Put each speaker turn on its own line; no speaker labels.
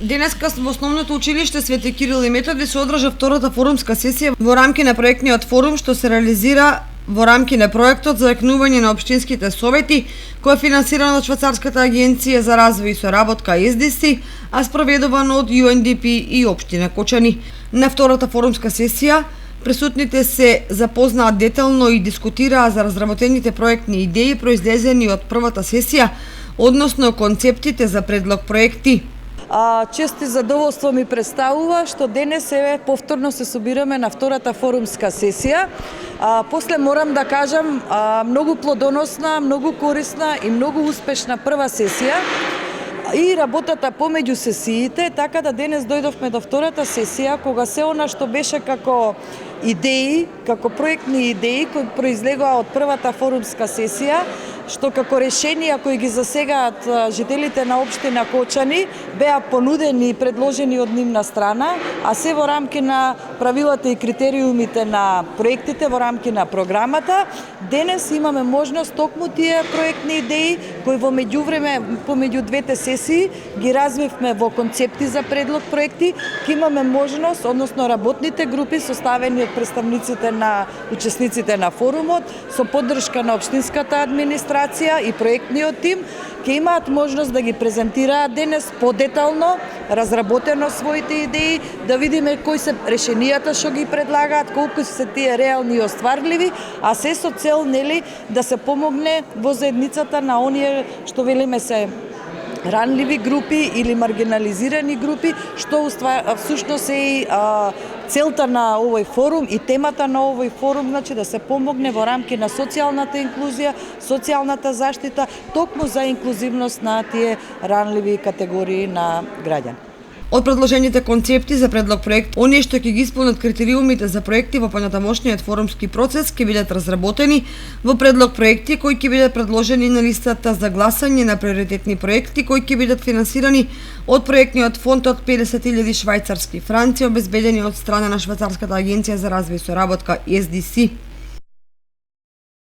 Денеска во Основното училиште Свети Кирил и Методи се одржа втората форумска сесија во рамки на проектниот форум што се реализира во рамки на проектот за екнување на општинските совети, кој е финансиран од Швајцарската агенција за развој и соработка SDC, а спроведувано од UNDP и општина Кочани. На втората форумска сесија присутните се запознаат детално и дискутираа за разработените проектни идеи произлезени од првата сесија, односно концептите за предлог проекти.
Чест и задоволство ми представува што денес повторно се собираме на втората форумска сесија. После морам да кажам многу плодоносна, многу корисна и многу успешна прва сесија и работата помеѓу сесиите, така да денес дојдовме до втората сесија кога се она што беше како идеи, како проектни идеи кои произлегоа од првата форумска сесија, што како решенија кои ги засегаат жителите на општина Кочани беа понудени и предложени од нивна страна, а се во рамки на правилата и критериумите на проектите, во рамки на програмата. Денес имаме можност токму тие проектни идеи кои во меѓувреме помеѓу двете сесии ги развивме во концепти за предлог проекти, ќе имаме можност, односно работните групи составени од представниците на учесниците на форумот со поддршка на општинската администрација и проектниот тим, ќе имаат можност да ги презентираат денес подетално, разработено своите идеи, да видиме кои се решенијата што ги предлагаат, колку се тие реални и остварливи, а се со цел да се помогне во заедницата на оние што велиме се ранливи групи или маргинализирани групи, што всушност е и целта на овој форум и темата на овој форум, значи да се помогне во рамки на социјалната инклузија, социјалната заштита, токму за инклузивност на тие ранливи категории на граѓани.
Од предложените концепти за предлог проект, оние што ќе ги исполнат критериумите за проекти во понатамошниот форумски процес ќе бидат разработени во предлог проекти кои ќе бидат предложени на листата за гласање на приоритетни проекти кои ќе бидат финансирани од проектниот фонд од 50.000 швајцарски франци обезбедени од страна на Швајцарската агенција за развој и соработка SDC.